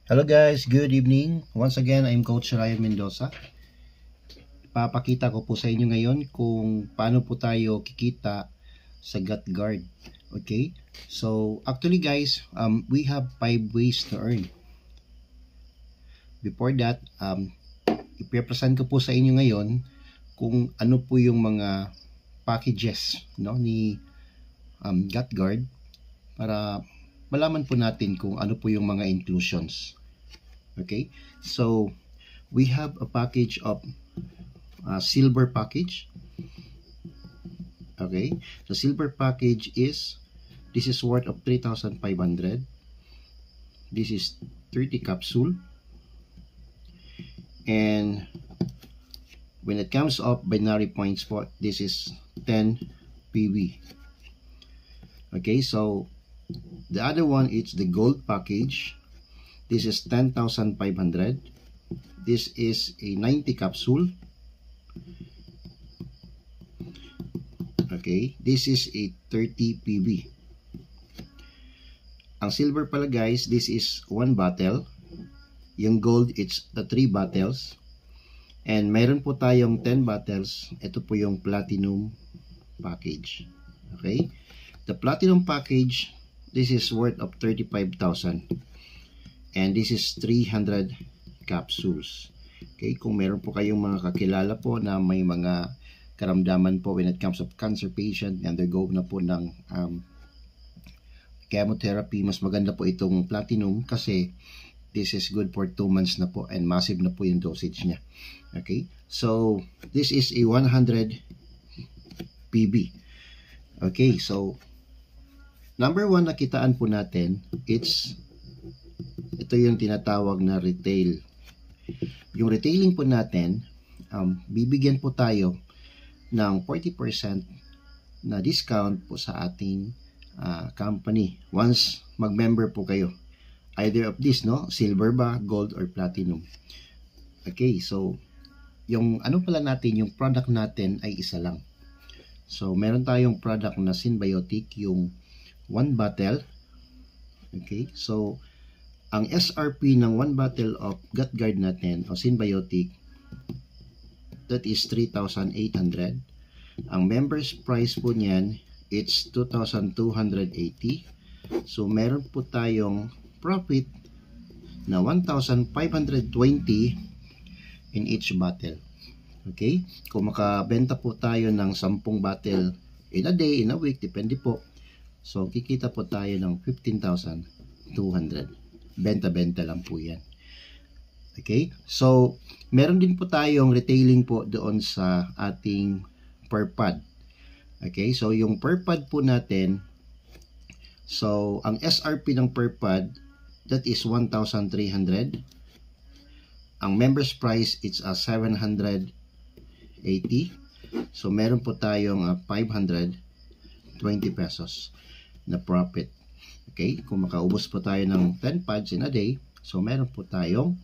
Hello guys, good evening. Once again, I'm Coach Ryan Mendoza. Papakita ko po sa inyo ngayon kung paano po tayo kikita sa GutGuard. Okay? So, actually guys, we have 5 ways to earn. Before that, ipipresent ko po sa inyo ngayon kung ano po yung mga packages ni GutGuard para malaman po natin kung ano po yung mga inclusions. Okay, so we have a package of silver package. Okay, the silver package this is worth of 3,500. This is 30 capsule, and when it comes up binary points for this is 10 PV. Okay, so the other one is the gold package. This is 10,500. This is a 90 capsule. Okay, this is a 30 PV. Ang silver pala guys, this is 1 bottle. Yung gold, it's the 3 bottles. And mayroon po tayong 10 bottles. Ito po yung platinum package. Okay, the platinum package, this is worth of 35,000. And this is 300 capsules. Okay, kung meron po kayong mga kakilala po na may mga karamdaman po when it comes of cancer patient, undergo na po ng chemotherapy, mas maganda po itong platinum kasi this is good for 2 months na po and massive na po yung dosage niya. Okay, so this is a 100 PB. Okay, so number 1 na kitaan po natin, ito yung tinatawag na retail. Yung retailing po natin, bibigyan po tayo ng 40% na discount po sa ating company once mag-member po kayo. Either of this, silver ba, gold, or platinum. Okay, so yung pala natin, yung product natin ay isa lang. So meron tayong product na Synbiotic, yung 1 bottle. Okay, so ang SRP ng 1 bottle of GutGuard natin o Synbiotic, that is 3,800. Ang members price po niyan, it's 2,280. So meron po tayong profit na 1,520 in each bottle. Okay, kung makabenta po tayo ng 10 bottle in a day, in a week, depende po. So kikita po tayo ng 15,200. Benta-benta lang po yan. Okay, so meron din po tayong retailing po doon sa ating per pod. Okay, so yung per pod po natin, so ang SRP ng per pod, that is 1,300. Ang members price, it's 780. So meron po tayong 520 pesos na profit. Okay, kung makaubos po tayo ng 10 pods in a day, so meron po tayong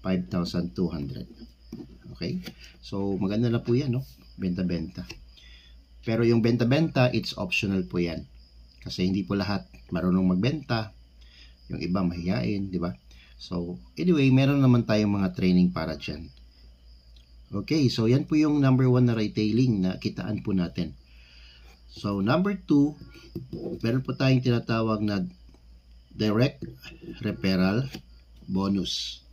5,200. Okay, so maganda na po yan, benta-benta. Pero yung benta-benta, it's optional po yan. Kasi hindi po lahat marunong magbenta. Yung iba mahihain, di ba? So, anyway, meron naman tayong mga training para dyan. Okay, so yan po yung number 1 na retailing na kitaan po natin. So, number 2, meron po tayong tinatawag na direct referral bonus.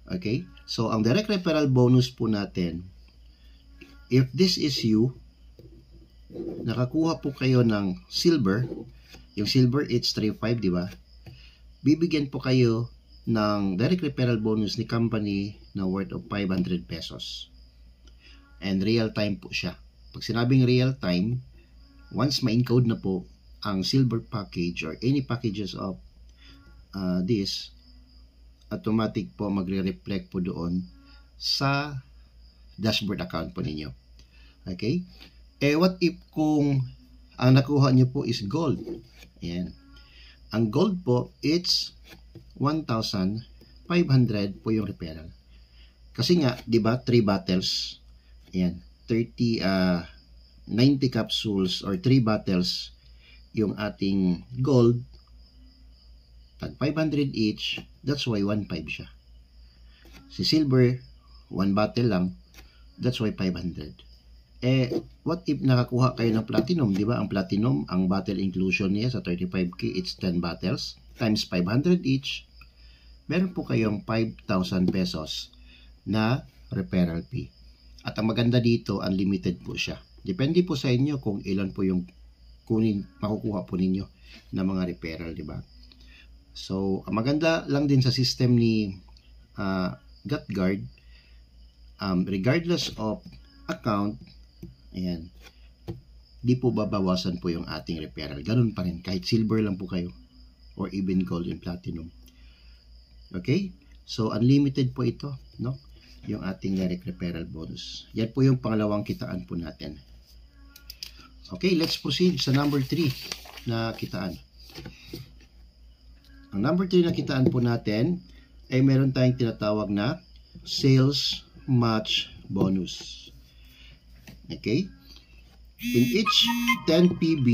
Okay? So, ang direct referral bonus po natin, if this is you, nakakuha po kayo ng silver, yung silver it's 3,500, di ba? Bibigyan po kayo ng direct referral bonus ni company na worth of 500 pesos. And real time po siya. Pag sinabing real time, once ma-encode na po ang silver package or any packages of this, automatic po magre-reflect po doon sa dashboard account po ninyo. Okay? What if kung ang nakuha nyo po is gold? Ayan. Ang gold po, it's 1,500 po yung referral. Kasi nga, di ba, 3 bottles. Ayan. 90 capsules or 3 bottles yung ating gold, tag 500 each, that's why 1.5 siya. Si silver, 1 bottle lang, that's why 500. What if nakakuha kayo ng platinum, di ba? Ang platinum, ang bottle inclusion niya sa 35K, it's 10 bottles, times 500 each, meron po kayong 5,000 pesos na referral fee. At ang maganda dito, unlimited po siya. Depende po sa inyo kung ilan po yung makukuha po ninyo na mga referral, di ba? So, ang maganda lang din sa system ni GutGuard, regardless of account, ayan, di po babawasan po yung ating referral. Ganun pa rin, kahit silver lang po kayo or even gold and platinum. Okay? So, unlimited po ito, no? Yung ating direct referral bonus. Yan po yung pangalawang kitaan po natin. Okay, let's proceed sa number 3 na kitaan. Ang number 3 na kitaan po natin ay meron tayong tinatawag na sales match bonus. Okay? In each 10 PB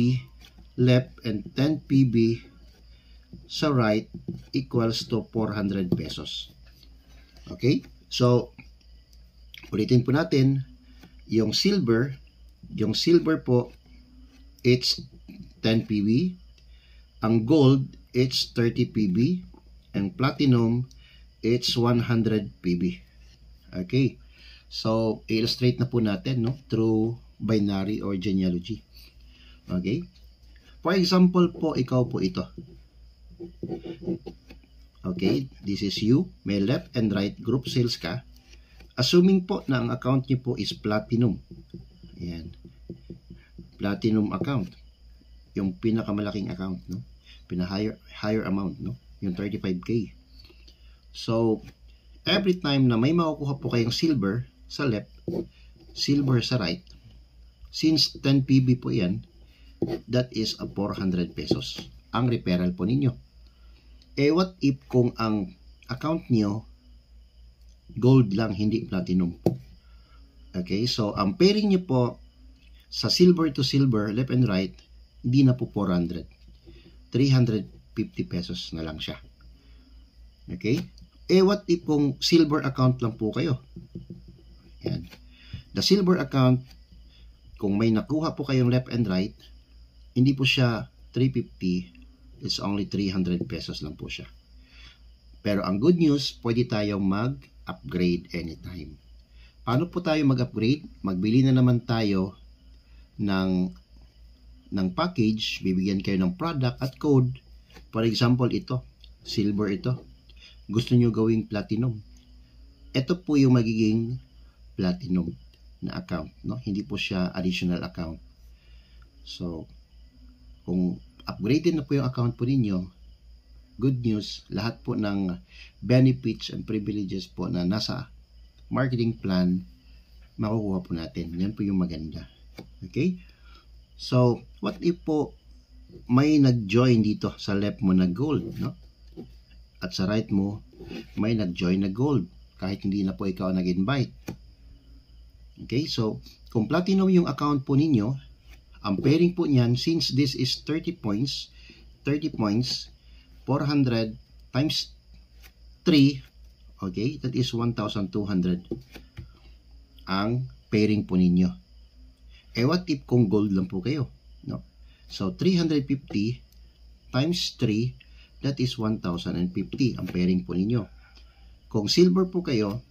left and 10 PB sa right equals to 400 pesos. Okay? So, ulitin po natin, yung silver po, it's 10 PB. Ang gold, it's 30 PB. Ang platinum, it's 100 PB. Okay? So, illustrate na po natin, no? Through binary or genealogy. Okay? For example po, ikaw po ito. Okay? This is you. May left and right group sales ka. Assuming po na ang account niyo po is platinum. Ayan. Platinum account. Yung pinakamalaking account, no? Higher amount, no? Yung 35K. So, every time na may makukuha po kayong silver sa left, silver sa right, since 10 PB po yan, that is a 400 pesos ang referral po ninyo. What if kung ang account nyo gold lang, hindi platinum? Okay, so ang pairing nyo po sa silver to silver, left and right, hindi na po 400. 350 pesos na lang siya. Okay? What if kung silver account lang po kayo? Yan. The silver account, kung may nakuha po kayong left and right, hindi po siya 350, it's only 300 pesos lang po siya. Pero ang good news, pwede tayong mag-upgrade anytime. Paano po tayo mag-upgrade? Magbili na naman tayo ng package, bibigyan kayo ng product at code. For example, ito, silver ito. Gusto nyo gawing platinum. Ito po yung magiging platinum na account, no? Hindi po siya additional account. So, kung upgraded na po yung account po ninyo, good news, lahat po ng benefits and privileges po na nasa marketing plan, makukuha po natin. Yan po yung maganda. Okay? So, what if po may nag-join dito sa left mo na gold, no? At sa right mo, may nag-join na gold, kahit hindi na po ikaw nag-invite. Okay? So, kung platinum yung account po ninyo, ang pairing po niyan, since this is 30 points, 400 times 3, okay, that is 1,200 ang pairing po ninyo. What if kung gold lang po kayo? No? So, 350 times 3, that is 1,050 ang pairing po ninyo. Kung silver po kayo,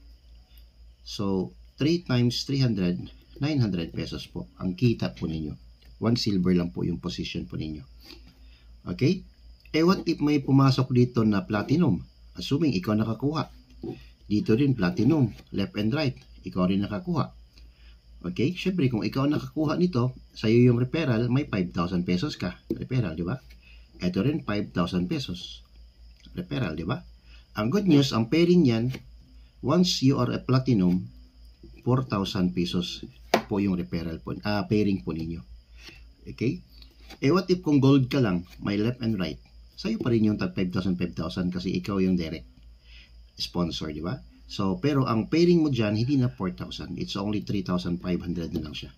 so, 3 times 300, 900 pesos po ang kita po ninyo. 1 silver lang po yung position po ninyo. Okay? What if may pumasok dito na platinum? Assuming ikaw nakakuha. Dito rin platinum, left and right. Ikaw rin nakakuha. Okay? Siyempre, kung ikaw nakakuha nito, sa'yo yung referral, may 5,000 pesos ka. Referral, di ba? Ito rin, 5,000 pesos. Referral, di ba? Ang good news, ang pairing yan, once you are a platinum, 4,000 pesos po yung referral po, pairing po ninyo. Okay? What if kung gold ka lang, may left and right, sa'yo pa rin yung tag 5,000 kasi ikaw yung direct sponsor, di ba? So, pero ang pairing mo dyan, hindi na 4,000. It's only 3,500 na lang siya.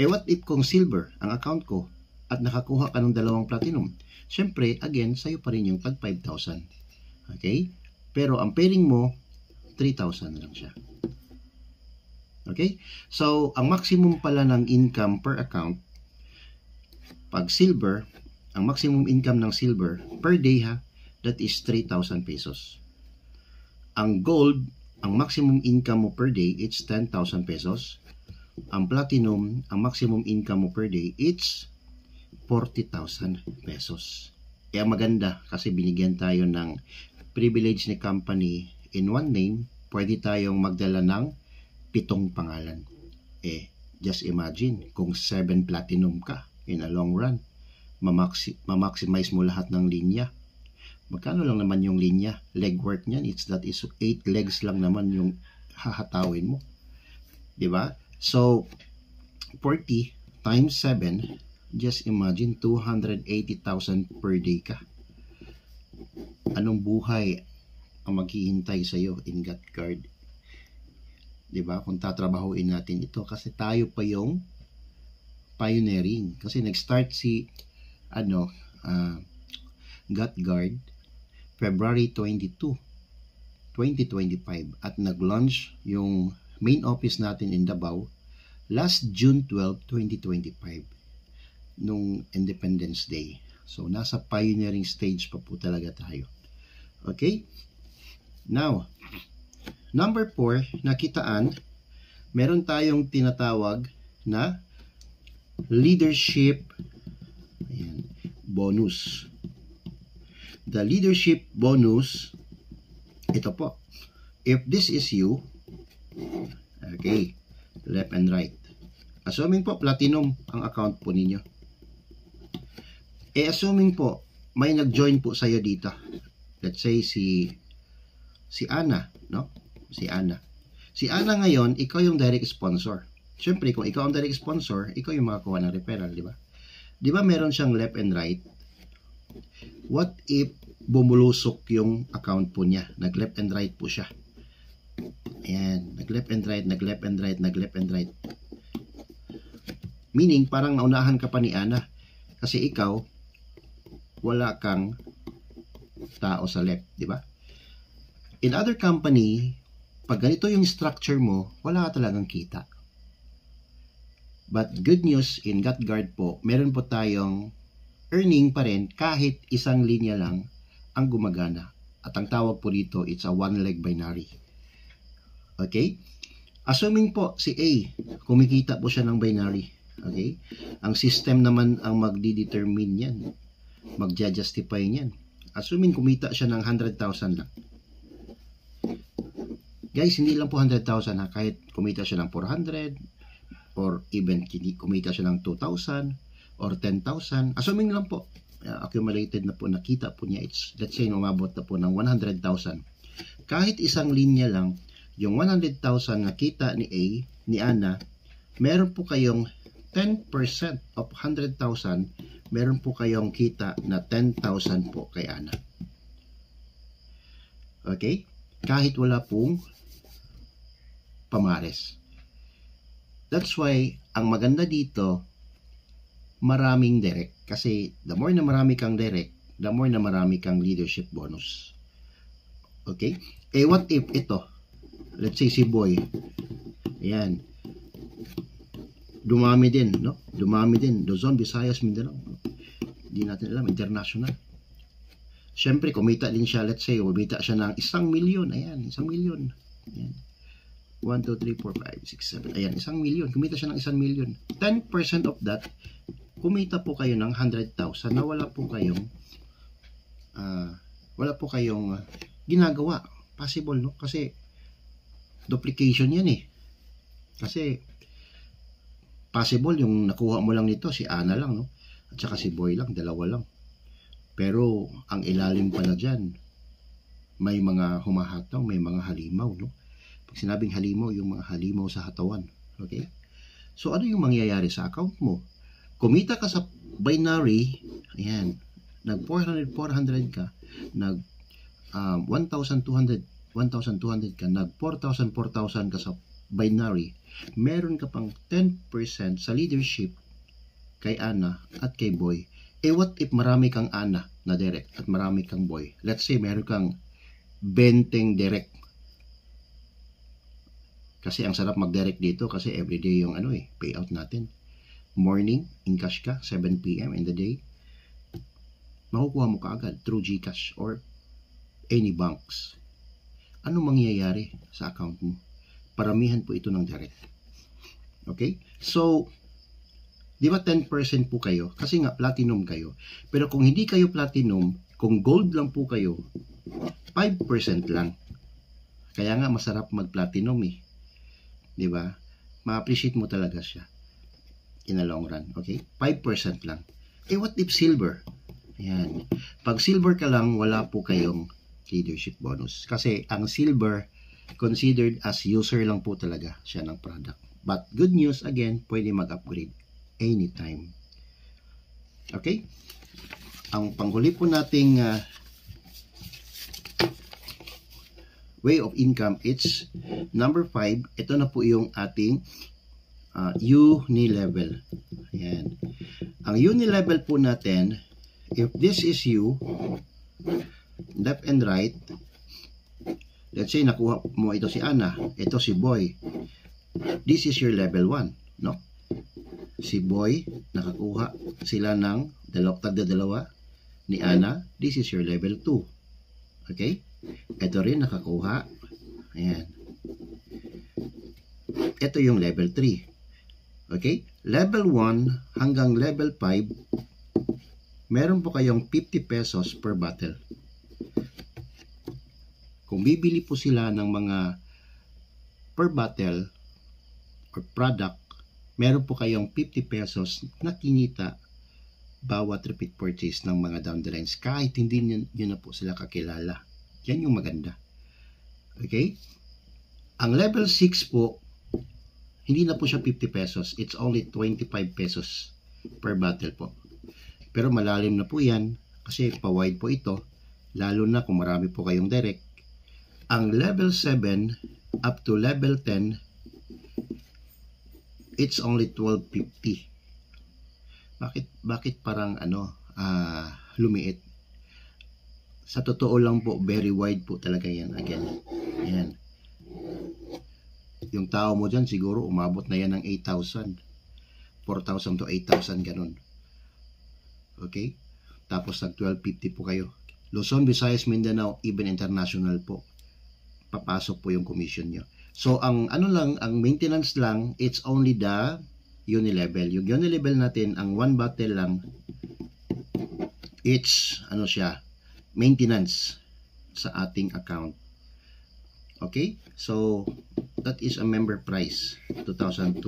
What if kung silver, ang account ko, at nakakuha ka ng 2 platinum, syempre, again, sa'yo pa rin yung tag 5,000. Okay? Pero ang pairing mo, 3,000 lang siya. Okay? So, ang maximum pala ng income per account, pag silver, ang maximum income ng silver per day ha, that is 3,000 pesos. Ang gold, ang maximum income mo per day, it's 10,000 pesos. Ang platinum, ang maximum income mo per day, it's 40,000 pesos. Kaya maganda kasi binigyan tayo ng privilege ni company in one name, pwede tayong magdala ng 7 pangalan. Just imagine kung 7 platinum ka in a long run, ma-maximize mo lahat ng linya. Magkano lang naman yung linya? Leg work niyan, that is 8 legs lang naman yung hahatawin mo. Diba? So, 40 times 7, just imagine 280,000 per day ka. Anong buhay ang maghihintay sa'yo in God Guard? Diba? Kung tatrabahuin natin ito, kasi tayo pa yung pioneering. Kasi nag-start si God Guard February 22, 2025 at nag-launch yung main office natin in Davao last June 12, 2025 nung Independence Day. So nasa pioneering stage pa po talaga tayo. Okay? Now, number 4, nakitaan, meron tayong tinatawag na leadership bonus. The leadership bonus, ito po. If this is you, okay, left and right. Assuming po platinum ang account po ninyo. Assuming po may nag-join po sa'yo dito. Let's say si Ana, no? Si Ana. Si Ana ngayon, ikaw yung direct sponsor. Siyempre, kung ikaw ang direct sponsor, ikaw yung makakuha ng referral, di ba? Di ba meron siyang left and right? What if bumulusok yung account po niya? Nag-left and right po siya. Ayan. Nag-left and right, nag-left and right, nag-left and right. Meaning, parang naunahan ka pa ni Ana. Kasi ikaw, wala kang tao sa left, di ba? In other company, pag ganito yung structure mo, wala ka talagang kita. But good news, in God Guard po, meron po tayong earning pa rin kahit isang linya lang ang gumagana. At ang tawag po dito, it's a one-leg binary. Okay? Assuming po si A, kumikita po siya ng binary. Okay? Ang system naman ang magdi-determine yan. Magja-justify niyan. Assuming kumita siya ng 100,000 lang. Guys, hindi lang po 100,000 ha. Kahit kumita siya ng 400 or even kumita siya ng 2,000 or 10,000. Assuming lang po, accumulated na po, nakita po niya, let's say, umabot na po ng 100,000. Kahit isang linya lang, yung 100,000 nakita ni A, ni Ana, meron po kayong 10% of 100,000, meron po kayong kita na 10,000 po kay Ana. Okay? Kahit wala pong pamares. That's why, ang maganda dito, maraming direct. Kasi the more na marami kang direct, the more na marami kang leadership bonus. Okay? What if ito? Let's say si Boy. Ayan. Dumami din, no? Dumami din. Luzon, Visayas, Mindanao. Hindi natin alam. International. Siyempre, kumita din siya. Let's say, kumita siya ng 1 milyon. Ayan, 1 milyon. Ayan. 1, 2, 3, 4, 5, 6, 7. Ayan, 1 milyon. Kumita siya ng 1 milyon. 10% of that, kumita po kayo ng 100,000 na wala po kayong ginagawa. Possible, no? Kasi duplication yan eh. Kasi possible yung nakuha mo lang nito si Ana lang, no? At saka si Boy lang, dalawa lang. Pero ang ilalim pa na dyan, may mga humahataw, may mga halimaw, no? Pag sinabing halimaw, yung mga halimaw sa hatawan. Okay? So ano yung mangyayari sa account mo? Kumita ka sa binary, ayan, nag 400 ka, nag 1,200 ka, nag 4,000 ka sa binary, meron ka pang 10% sa leadership kay Ana at kay Boy. What if marami kang Ana na direct at marami kang Boy? Let's say meron kang 20 direct. Kasi ang sarap mag-direct dito kasi everyday yung payout natin. Morning, in cash ka, 7 p.m. in the day. Makukuha mo kaagad through GCash or any banks. Ano mangyayari sa account mo? Paramihan po ito ng direct. Okay? So, di ba 10% po kayo? Kasi nga platinum kayo. Pero kung hindi kayo platinum, kung gold lang po kayo, 5% lang. Kaya nga masarap mag-platinum eh. Di ba? Ma-appreciate mo talaga siya in the long run. Okay? 5% lang. What if silver? Ayan. Pag silver ka lang, wala po kayong leadership bonus. Kasi ang silver, considered as user lang po talaga siya ng product. But good news, again, pwede mag-upgrade anytime. Okay? Ang panghuli po nating way of income, it's number 5. Ito na po yung ating uni-level. Ayan. Ang uni-level po natin, if this is you, left and right, let's say nakuha mo ito si Ana, ito si Boy. This is your level 1, no? Si Boy, nakakuha sila ng tagda-dalawa ni Ana. This is your level 2. Okay? Ito rin nakakuha. Ayan. Ito yung level 3. Okay? Level 1 hanggang level 5, meron po kayong 50 pesos per battle. Kung bibili po sila ng mga per battle or product, meron po kayong 50 pesos na kinita bawat repeat purchase ng mga down the lines kahit hindi nyo na po sila kakilala. Yan yung maganda. Okay? Ang level 6 po, hindi na po siya 50 pesos. It's only 25 pesos per battle po. Pero malalim na po yan kasi pa-wide po ito, lalo na kung marami po kayong direct. Ang level 7 up to level 10, it's only 12.50. Bakit parang lumiit? Sa totoo lang po, very wide po talaga yan. Again, yan. Yung tao mo dyan siguro umabot na yan ng 8,000. 4,000 to 8,000 ganun. Okay? Tapos nag 12.50 po kayo. Luzon, Visayas, Mindanao, even international po. Papasok po yung commission nyo. So, ang maintenance lang, it's only the uni-level. Yung uni-level natin, ang one battle lang, it's, maintenance sa ating account. Okay? So, that is a member price, 2,280.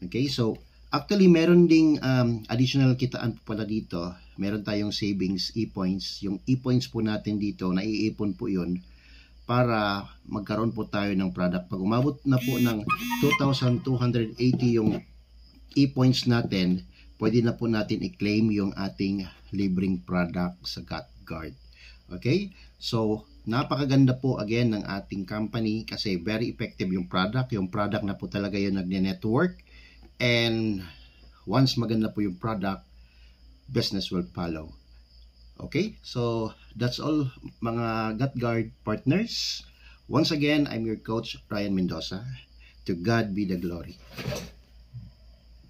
Okay? So, actually, meron ding additional kitaan po pala dito. Meron tayong savings e-points. Yung e-points po natin dito, naiipon po yun para magkaroon po tayo ng product. Pag umabot na po ng 2,280 yung e-points natin, pwede na po natin i-claim yung ating libreng product sa GotGuard. Okay? So, napakaganda po again ng ating company kasi very effective yung product. Yung product na po talaga yung nagne-network. And once maganda po yung product, business will follow. Okay? So, that's all mga GotGuard partners. Once again, I'm your coach, Ryan Mendoza. To God be the glory.